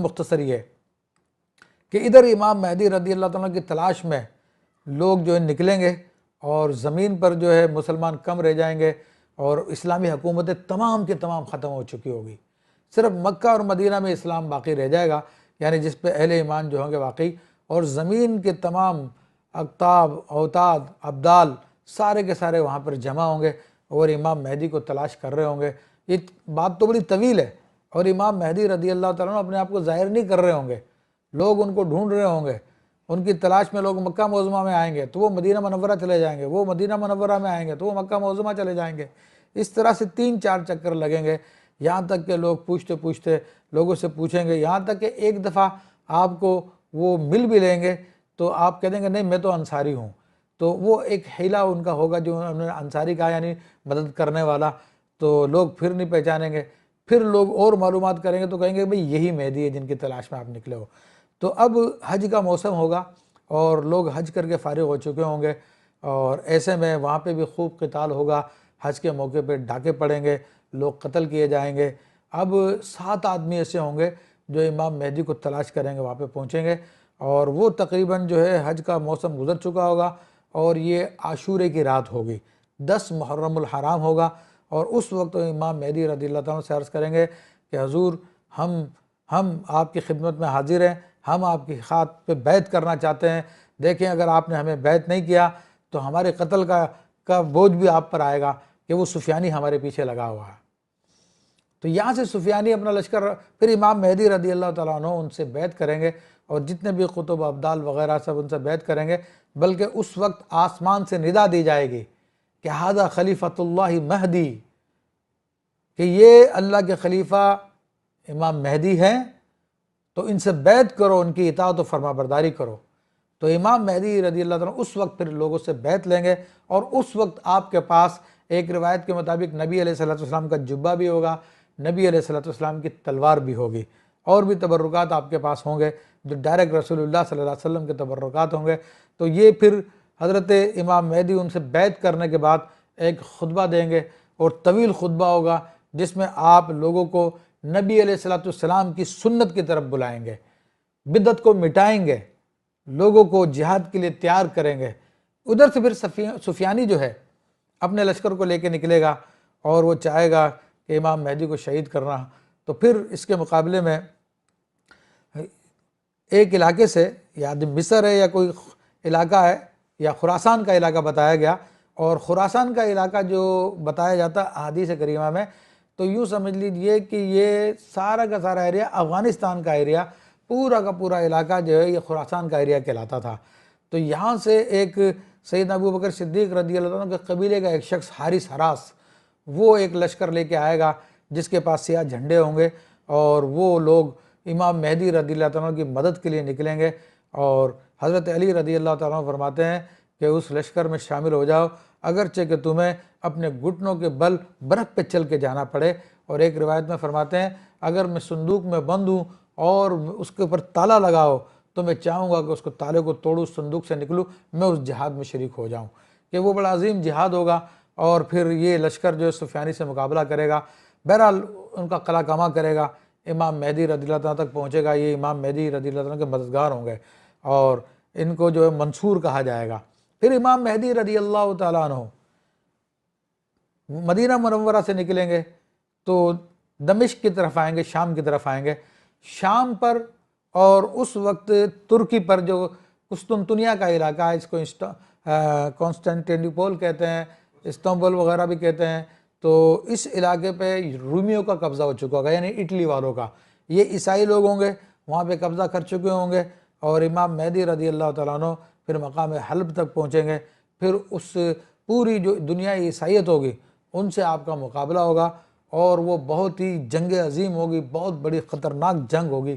مختصر یہ کہ ادھر امام مہدی رضی اللہ تعالیٰ کی تلاش میں لوگ جو ہے نکلیں گے اور زمین پر جو ہے مسلمان کم رہ جائیں گے اور اسلامی حکومتیں تمام کی تمام ختم ہو چکی ہوگی، صرف مکہ اور مدینہ میں اسلام باقی رہ جائے گا، یعنی جس پہ اہل ایمان جو ہوں گے واقعی، اور زمین کے تمام اقطاب، اوتاد، ابدال سارے کے سارے وہاں پر جمع ہوں گے اور امام مہدی کو تلاش کر رہے ہوں گے۔ یہ بات تو بڑی طویل ہے، اور امام مہدی رضی اللہ تعالیٰ اپنے آپ کو ظاہر نہیں کر رہے ہوں گے، لوگ ان کو ڈھونڈ رہے ہوں گے، ان کی تلاش میں لوگ مکہ معظمہ میں آئیں گے تو وہ مدینہ منورہ چلے جائیں گے، وہ مدینہ منورہ میں آئیں گے تو وہ مکہ معظمہ چلے جائیں گے۔ اس طرح سے 3-4 چکر لگیں گے، یہاں تک کہ لوگ پوچھتے پوچھتے لوگوں سے پوچھیں گے، یہاں تک کہ ایک دفعہ آپ کو وہ مل بھی لیں گے تو آپ کہہ دیں گے نہیں میں تو انصاری ہوں، تو وہ ایک حیلہ ان کا ہوگا جو انہوں نے انصاری کہا، یعنی مدد کرنے والا، تو لوگ پھر نہیں پہچانیں گے، پھر لوگ اور معلومات کریں گے تو کہیں گے بھئی یہی مہدی ہے جن کی تلاش میں آپ نکلے ہو۔ تو اب حج کا موسم ہوگا اور لوگ حج کر کے فارغ ہو چکے ہوں گے، اور ایسے میں وہاں پہ بھی خوب قتال ہوگا، حج کے موقع پہ ڈاکے پڑیں گے، لوگ قتل کیے جائیں گے۔ اب 7 آدمی ایسے ہوں گے جو امام مہدی کو تلاش کریں گے، وہاں پہ پہنچیں گے، اور وہ تقریباً جو ہے حج کا موسم گزر چکا ہوگا اور یہ عاشورے کی رات ہوگی، 10 محرم الحرام ہوگا، اور اس وقت امام مہدی رضی اللہ تعالیٰ سے عرض کریں گے کہ حضور ہم آپ کی خدمت میں حاضر ہیں، ہم آپ کی خاطر پہ بیعت کرنا چاہتے ہیں، دیکھیں اگر آپ نے ہمیں بیعت نہیں کیا تو ہمارے قتل کا بوجھ بھی آپ پر آئے گا کہ وہ سفیانی ہمارے پیچھے لگا ہوا ہے۔ تو یہاں سے سفیانی اپنا لشکر، پھر امام مہدی رضی اللہ تعالیٰ عنہ ان سے بیعت کریں گے، اور جتنے بھی قطب ابدال وغیرہ سب ان سے بیعت کریں گے، بلکہ اس وقت آسمان سے ندا دی جائے گی کہ ھذا خلیفۃ اللہ مہدی، کہ یہ اللہ کے خلیفہ امام مہدی ہیں، تو ان سے بیعت کرو، ان کی اطاعت و فرما برداری کرو۔ تو امام مہدی رضی اللہ عنہ اس وقت پھر لوگوں سے بیعت لیں گے، اور اس وقت آپ کے پاس ایک روایت کے مطابق نبی علیہ السلام کا جبہ بھی ہوگا، نبی علیہ السلام کی تلوار بھی ہوگی، اور بھی تبرکات آپ کے پاس ہوں گے جو ڈائریکٹ رسول اللہ صلی اللہ علیہ وسلم کے تبرکات ہوں گے۔ تو یہ پھر حضرت امام مہدی ان سے بیعت کرنے کے بعد ایک خطبہ دیں گے، اور طویل خطبہ ہوگا جس میں آپ لوگوں کو نبی علیہ السلام کی سنت کی طرف بلائیں گے، بدعت کو مٹائیں گے، لوگوں کو جہاد کے لیے تیار کریں گے۔ ادھر سے پھر سفیانی جو ہے اپنے لشکر کو لے کے نکلے گا، اور وہ چاہے گا کہ امام مہدی کو شہید کرنا۔ تو پھر اس کے مقابلے میں ایک علاقے سے، یا مصر ہے یا کوئی علاقہ ہے یا خراسان کا علاقہ بتایا گیا، اور خراسان کا علاقہ جو بتایا جاتا ہے احادیث کریمہ میں، تو یوں سمجھ لیجئے کہ یہ سارا کا سارا ایریا افغانستان کا ایریا، پورا کا پورا علاقہ جو ہے یہ خراسان کا ایریا کہلاتا تھا۔ تو یہاں سے ایک سیدنا ابوبکر صدیق رضی اللہ عنہ کے قبیلے کا ایک شخص حارث حراس، وہ ایک لشکر لے کے آئے گا جس کے پاس سیاہ جھنڈے ہوں گے، اور وہ لوگ امام مہدی رضی اللہ عنہ کی مدد کے لیے نکلیں گے۔ اور حضرت علی رضی اللہ تعالیٰ عنہ فرماتے ہیں کہ اس لشکر میں شامل ہو جاؤ، اگرچہ کہ تمہیں اپنے گھٹنوں کے بل برف پہ چل کے جانا پڑے۔ اور ایک روایت میں فرماتے ہیں اگر میں صندوق میں بند ہوں اور اس کے اوپر تالا لگاؤ تو میں چاہوں گا کہ اس کو تالے کو توڑوں، صندوق سے نکلوں، میں اس جہاد میں شریک ہو جاؤں، کہ وہ بڑا عظیم جہاد ہوگا۔ اور پھر یہ لشکر جو سفیانی سے مقابلہ کرے گا، بہرحال ان کا قلع کما کرے گا، امام مہدی رضی اللہ تعالیٰ تک پہنچے گا۔ یہ امام مہدی رضی اللہ تعالیٰ کے مددگار ہوں گے، اور ان کو جو ہے منصور کہا جائے گا۔ پھر امام مہدی رضی اللہ تعالیٰ عنہ مدینہ منورہ سے نکلیں گے تو دمشق کی طرف آئیں گے، شام کی طرف آئیں گے، شام پر، اور اس وقت ترکی پر جو قسطنطنیہ کا علاقہ ہے، اس کو کانسٹینٹینوپل کہتے ہیں، استنبول وغیرہ بھی کہتے ہیں، تو اس علاقے پہ رومیوں کا قبضہ ہو چکا ہوگا، یعنی اٹلی والوں کا۔ یہ عیسائی لوگ ہوں گے، وہاں پہ قبضہ کر چکے ہوں گے، اور امام مہدی رضی اللہ تعالیٰ عنہ پھر مقام حلب تک پہنچیں گے۔ پھر اس پوری جو دنیا عیسائیت ہوگی ان سے آپ کا مقابلہ ہوگا، اور وہ بہت ہی جنگ عظیم ہوگی، بہت بڑی خطرناک جنگ ہوگی،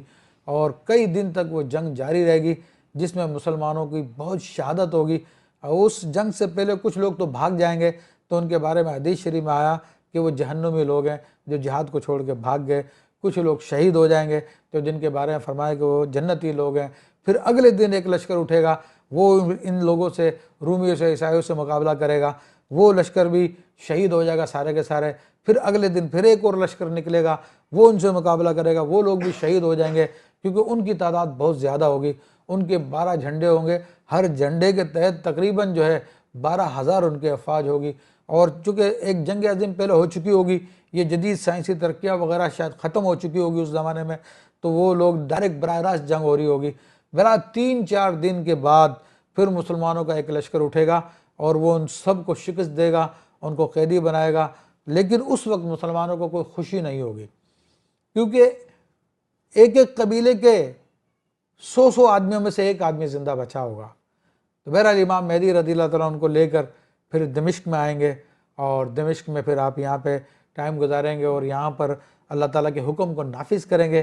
اور کئی دن تک وہ جنگ جاری رہے گی جس میں مسلمانوں کی بہت شہادت ہوگی۔ اور اس جنگ سے پہلے کچھ لوگ تو بھاگ جائیں گے، تو ان کے بارے میں حدیث شریف میں آیا کہ وہ جہنمی لوگ ہیں جو جہاد کو چھوڑ کے بھاگ گئے۔ کچھ لوگ شہید ہو جائیں گے تو جن کے بارے میں فرمایا کہ وہ جنتی لوگ ہیں۔ پھر اگلے دن ایک لشکر اٹھے گا، وہ ان لوگوں سے، رومیوں سے، عیسائیوں سے مقابلہ کرے گا، وہ لشکر بھی شہید ہو جائے گا سارے کے سارے۔ پھر اگلے دن پھر ایک اور لشکر نکلے گا، وہ ان سے مقابلہ کرے گا، وہ لوگ بھی شہید ہو جائیں گے۔ کیونکہ ان کی تعداد بہت زیادہ ہوگی، ان کے 12 جھنڈے ہوں گے، ہر جھنڈے کے تحت تقریباً جو ہے 12,000 ان کے افواج ہوگی، اور چونکہ ایک جنگ عظیم پہلے ہو چکی ہوگی، یہ جدید سائنسی ترقیاں وغیرہ شاید ختم ہو چکی ہوگی اس زمانے میں، تو وہ لوگ ڈائریکٹ براہ راست جنگ ہو رہی ہوگی۔ بہرحال 3-4 دن کے بعد پھر مسلمانوں کا ایک لشکر اٹھے گا اور وہ ان سب کو شکست دے گا، ان کو قیدی بنائے گا، لیکن اس وقت مسلمانوں کو کوئی خوشی نہیں ہوگی، کیونکہ ایک ایک قبیلے کے 100 آدمیوں میں سے ایک آدمی زندہ بچا ہوگا۔ تو بہرحال امام مہدی رضی اللہ تعالیٰ ان کو لے کر پھر دمشق میں آئیں گے، اور دمشق میں پھر آپ یہاں پہ ٹائم گزاریں گے اور یہاں پر اللہ تعالیٰ کے حکم کو نافذ کریں گے۔